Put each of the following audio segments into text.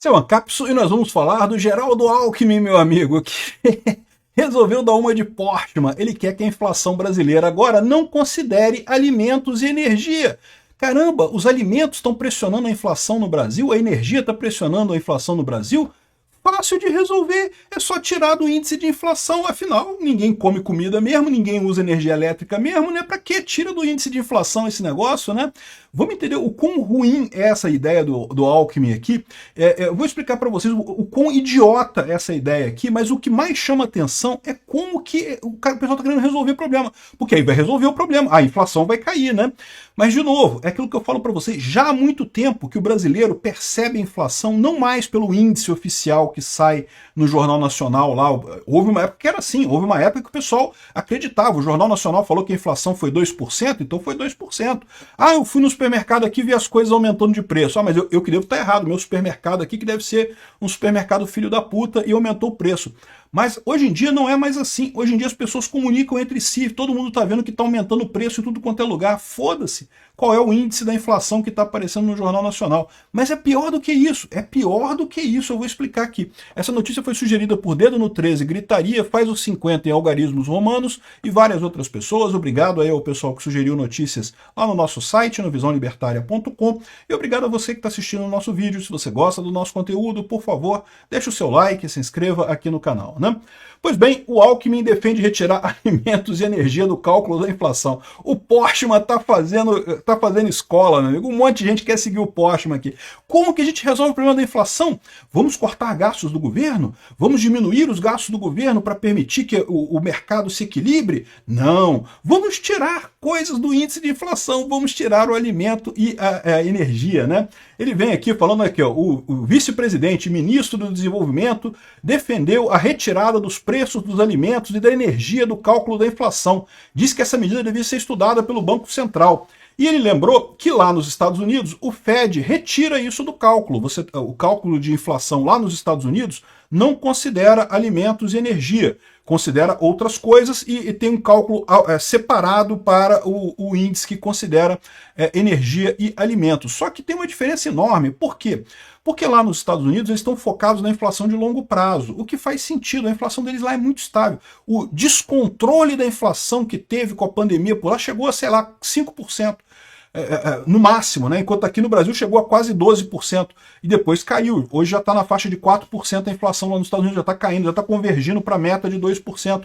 Esse é o Ancapsu e nós vamos falar do Geraldo Alckmin, meu amigo, que resolveu dar uma de Portman. Ele quer que a inflação brasileira agora não considere alimentos e energia. Caramba, os alimentos estão pressionando a inflação no Brasil, a energia está pressionando a inflação no Brasil. Fácil de resolver, é só tirar do índice de inflação, afinal, ninguém come comida mesmo, ninguém usa energia elétrica mesmo, né? Pra que tira do índice de inflação esse negócio, né? Vamos entender o quão ruim é essa ideia do Alckmin aqui. Eu vou explicar para vocês o quão idiota é essa ideia aqui, mas o que mais chama atenção é como que o pessoal está querendo resolver o problema. Porque aí vai resolver o problema, a inflação vai cair, né? Mas, de novo, é aquilo que eu falo para vocês, já há muito tempo que o brasileiro percebe a inflação não mais pelo índice oficial que sai no Jornal Nacional lá. Houve uma época que era assim, houve uma época que o pessoal acreditava, o Jornal Nacional falou que a inflação foi 2%, então foi 2%. Ah, eu fui no supermercado aqui e vi as coisas aumentando de preço. Ah, mas eu que devo estar errado, meu supermercado aqui que deve ser um supermercado filho da puta e aumentou o preço. Mas hoje em dia não é mais assim. Hoje em dia as pessoas comunicam entre si, todo mundo está vendo que está aumentando o preço em tudo quanto é lugar. Foda-se qual é o índice da inflação que está aparecendo no Jornal Nacional. Mas é pior do que isso, eu vou explicar aqui. Essa notícia foi sugerida por Dedo no 13, Gritaria, Faz os 50 em Algarismos Romanos e várias outras pessoas. Obrigado aí ao pessoal que sugeriu notícias lá no nosso site, no visãolibertaria.com, e obrigado a você que está assistindo o nosso vídeo. Se você gosta do nosso conteúdo, por favor, deixe o seu like e se inscreva aqui no canal, né? Pois bem, o Alckmin defende retirar alimentos e energia do cálculo da inflação. O Portman tá fazendo escola, meu amigo. Um monte de gente quer seguir o Portman aqui. Como que a gente resolve o problema da inflação? Vamos cortar gastos do governo? Vamos diminuir os gastos do governo para permitir que o mercado se equilibre? Não. Vamos tirar coisas do índice de inflação. Vamos tirar o alimento e a energia, né? Ele vem aqui falando aqui, ó, o vice-presidente e ministro do Desenvolvimento defendeu a retirada dos preços dos alimentos e da energia do cálculo da inflação. Diz que essa medida devia ser estudada pelo Banco Central. E ele lembrou que lá nos Estados Unidos o Fed retira isso do cálculo. O cálculo de inflação lá nos Estados Unidos não considera alimentos e energia, considera outras coisas e tem um cálculo separado para o índice que considera energia e alimentos. Só que tem uma diferença enorme. Por quê? Porque lá nos Estados Unidos eles estão focados na inflação de longo prazo, o que faz sentido, a inflação deles lá é muito estável. O descontrole da inflação que teve com a pandemia por lá chegou a, sei lá, 5%. No máximo, né? Enquanto aqui no Brasil chegou a quase 12% e depois caiu. Hoje já está na faixa de 4% a inflação lá nos Estados Unidos, já está caindo, já está convergindo para a meta de 2%.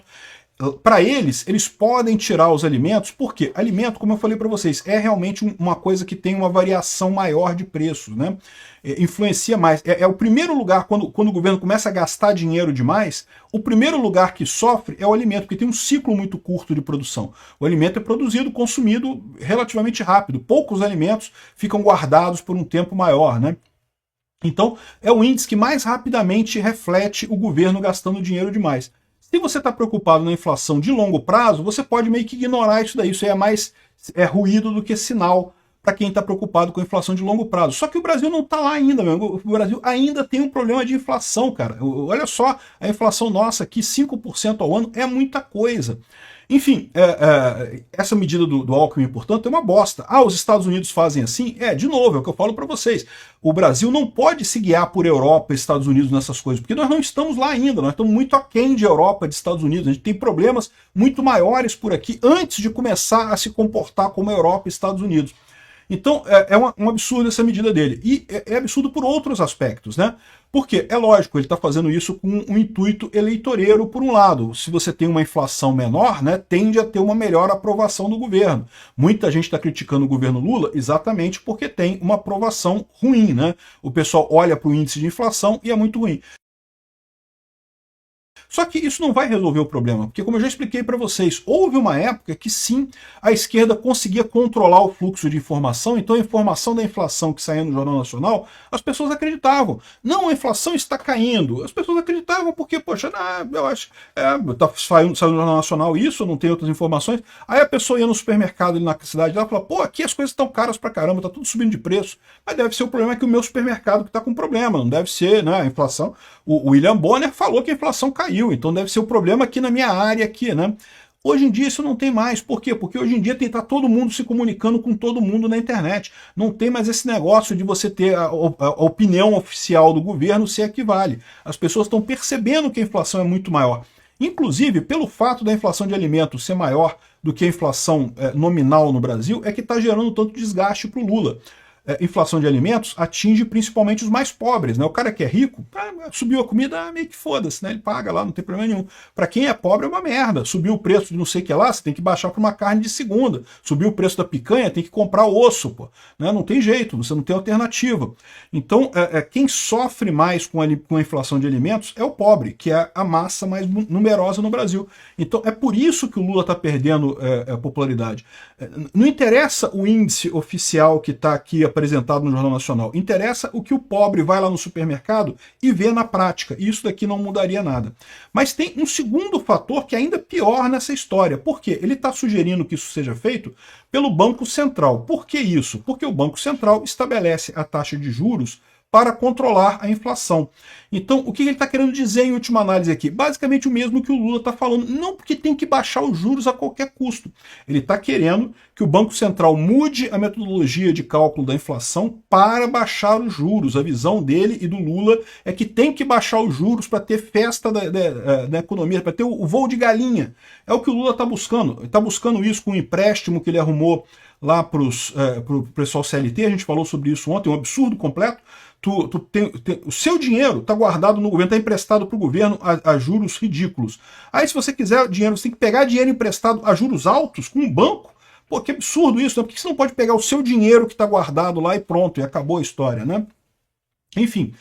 Para eles podem tirar os alimentos, porque alimento, como eu falei para vocês, é realmente uma coisa que tem uma variação maior de preços, né? Influencia mais. É o primeiro lugar, quando o governo começa a gastar dinheiro demais, o primeiro lugar que sofre é o alimento, porque tem um ciclo muito curto de produção. O alimento é produzido, consumido relativamente rápido. Poucos alimentos ficam guardados por um tempo maior, né? Então, é o índice que mais rapidamente reflete o governo gastando dinheiro demais. Se você está preocupado na inflação de longo prazo, você pode meio que ignorar isso daí. Isso aí é mais ruído do que sinal para quem está preocupado com a inflação de longo prazo. Só que o Brasil não está lá ainda, meu amigo. O Brasil ainda tem um problema de inflação, cara. Olha só, a inflação nossa aqui, 5% ao ano, é muita coisa. Enfim, essa medida do Alckmin, portanto, é uma bosta. Ah, os Estados Unidos fazem assim? De novo, é o que eu falo para vocês. O Brasil não pode se guiar por Europa e Estados Unidos nessas coisas, porque nós não estamos lá ainda, nós estamos muito aquém de Europa e de Estados Unidos. A gente tem problemas muito maiores por aqui antes de começar a se comportar como a Europa e Estados Unidos. Então, é um absurdo essa medida dele. E é absurdo por outros aspectos, né? Porque, é lógico, ele está fazendo isso com um intuito eleitoreiro, por um lado. Se você tem uma inflação menor, né, tende a ter uma melhor aprovação do governo. Muita gente está criticando o governo Lula exatamente porque tem uma aprovação ruim, né? O pessoal olha para o índice de inflação e é muito ruim. Só que isso não vai resolver o problema, porque como eu já expliquei para vocês, houve uma época que sim, a esquerda conseguia controlar o fluxo de informação, então a informação da inflação que saía no Jornal Nacional, as pessoas acreditavam. Não, a inflação está caindo. As pessoas acreditavam porque, poxa, eu acho, tá saindo no Jornal Nacional isso, não tem outras informações. Aí a pessoa ia no supermercado ali na cidade lá e falava, pô, aqui as coisas estão caras pra caramba, tá tudo subindo de preço. Mas deve ser o problema que o meu supermercado que está com problema, não deve ser, né, a inflação. O William Bonner falou que a inflação caiu, então deve ser o problema aqui na minha área aqui, né? Hoje em dia isso não tem mais. Por quê? Porque hoje em dia está todo mundo se comunicando com todo mundo na internet. Não tem mais esse negócio de você ter a opinião oficial do governo se equivale. As pessoas estão percebendo que a inflação é muito maior. Inclusive, pelo fato da inflação de alimentos ser maior do que a inflação nominal no Brasil, é que está gerando tanto desgaste para o Lula. Inflação de alimentos atinge principalmente os mais pobres, né? O cara que é rico, subiu a comida, meio que foda-se, né? Ele paga lá, não tem problema nenhum. Para quem é pobre é uma merda. Subiu o preço de não sei o que lá, você tem que baixar para uma carne de segunda. Subiu o preço da picanha, tem que comprar osso, pô. Né? Não tem jeito, você não tem alternativa. Então, quem sofre mais com a inflação de alimentos é o pobre, que é a massa mais numerosa no Brasil. Então, é por isso que o Lula está perdendo popularidade. Não interessa o índice oficial que está aqui apresentado no Jornal Nacional. Interessa o que o pobre vai lá no supermercado e vê na prática. E isso daqui não mudaria nada. Mas tem um segundo fator que é ainda pior nessa história. Por quê? Ele está sugerindo que isso seja feito pelo Banco Central. Por que isso? Porque o Banco Central estabelece a taxa de juros para controlar a inflação. Então, o que ele está querendo dizer em última análise aqui? Basicamente o mesmo que o Lula está falando, não porque tem que baixar os juros a qualquer custo. Ele está querendo que o Banco Central mude a metodologia de cálculo da inflação para baixar os juros. A visão dele e do Lula é que tem que baixar os juros para ter festa da economia, para ter o voo de galinha. É o que o Lula está buscando. Ele está buscando isso com o empréstimo que ele arrumou lá para o pessoal CLT, a gente falou sobre isso ontem, um absurdo completo. O seu dinheiro está guardado no governo, está emprestado para o governo a juros ridículos. Aí se você quiser dinheiro, você tem que pegar dinheiro emprestado a juros altos com um banco. Pô, que absurdo isso, né? Por que você não pode pegar o seu dinheiro que está guardado lá e pronto, e acabou a história, né? Enfim,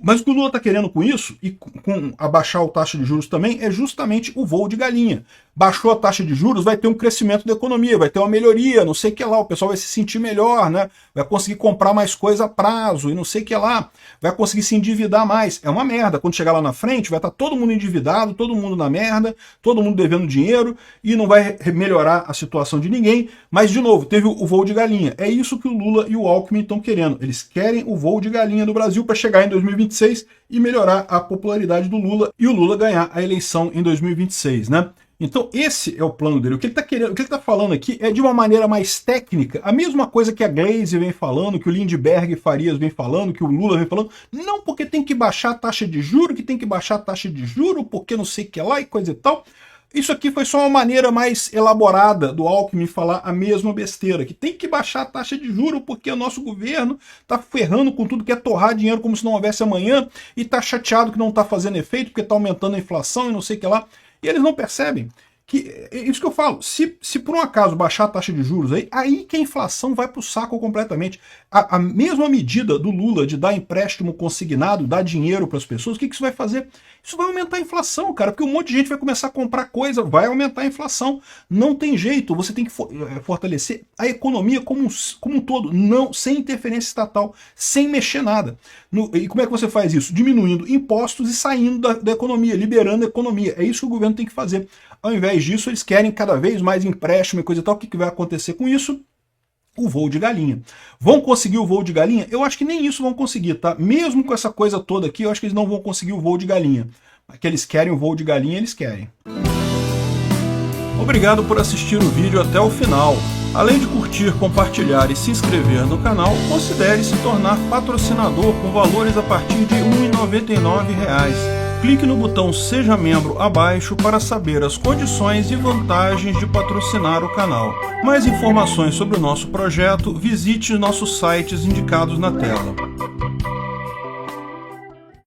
mas o que o Lula está querendo com isso, e com abaixar a taxa de juros também, é justamente o voo de galinha. Baixou a taxa de juros, vai ter um crescimento da economia, vai ter uma melhoria, não sei o que lá, o pessoal vai se sentir melhor, né? Vai conseguir comprar mais coisa a prazo e não sei o que lá, vai conseguir se endividar mais. É uma merda, quando chegar lá na frente vai estar todo mundo endividado, todo mundo na merda, todo mundo devendo dinheiro e não vai melhorar a situação de ninguém. Mas, de novo, teve o voo de galinha. É isso que o Lula e o Alckmin estão querendo. Eles querem o voo de galinha do Brasil para chegar em 2026 e melhorar a popularidade do Lula e o Lula ganhar a eleição em 2026, né? Então esse é o plano dele. O que ele está querendo, o que ele está falando aqui é de uma maneira mais técnica, a mesma coisa que a Glaze vem falando, que o Lindbergh Farias vem falando, que o Lula vem falando, não porque tem que baixar a taxa de juro, que tem que baixar a taxa de juro, porque não sei o que lá e coisa e tal. Isso aqui foi só uma maneira mais elaborada do Alckmin falar a mesma besteira, que tem que baixar a taxa de juro porque o nosso governo está ferrando com tudo, quer torrar dinheiro como se não houvesse amanhã e está chateado que não está fazendo efeito porque está aumentando a inflação e não sei o que lá. E eles não percebem que, isso que eu falo, se por um acaso baixar a taxa de juros aí que a inflação vai para o saco completamente. A mesma medida do Lula de dar empréstimo consignado, dar dinheiro para as pessoas, o que isso vai fazer? Isso vai aumentar a inflação, cara, porque um monte de gente vai começar a comprar coisa, vai aumentar a inflação. Não tem jeito, você tem que fortalecer a economia como um todo, não, sem interferência estatal, sem mexer nada. E como é que você faz isso? Diminuindo impostos e saindo da economia, liberando a economia. É isso que o governo tem que fazer. Ao invés disso, eles querem cada vez mais empréstimo e coisa e tal. O que vai acontecer com isso? O voo de galinha. Vão conseguir o voo de galinha? Eu acho que nem isso vão conseguir, tá? Mesmo com essa coisa toda aqui, eu acho que eles não vão conseguir o voo de galinha. Mas que eles querem o voo de galinha, eles querem. Obrigado por assistir o vídeo até o final. Além de curtir, compartilhar e se inscrever no canal, considere se tornar patrocinador com valores a partir de R$ 1,99. Clique no botão Seja Membro abaixo para saber as condições e vantagens de patrocinar o canal. Mais informações sobre o nosso projeto, visite nossos sites indicados na tela.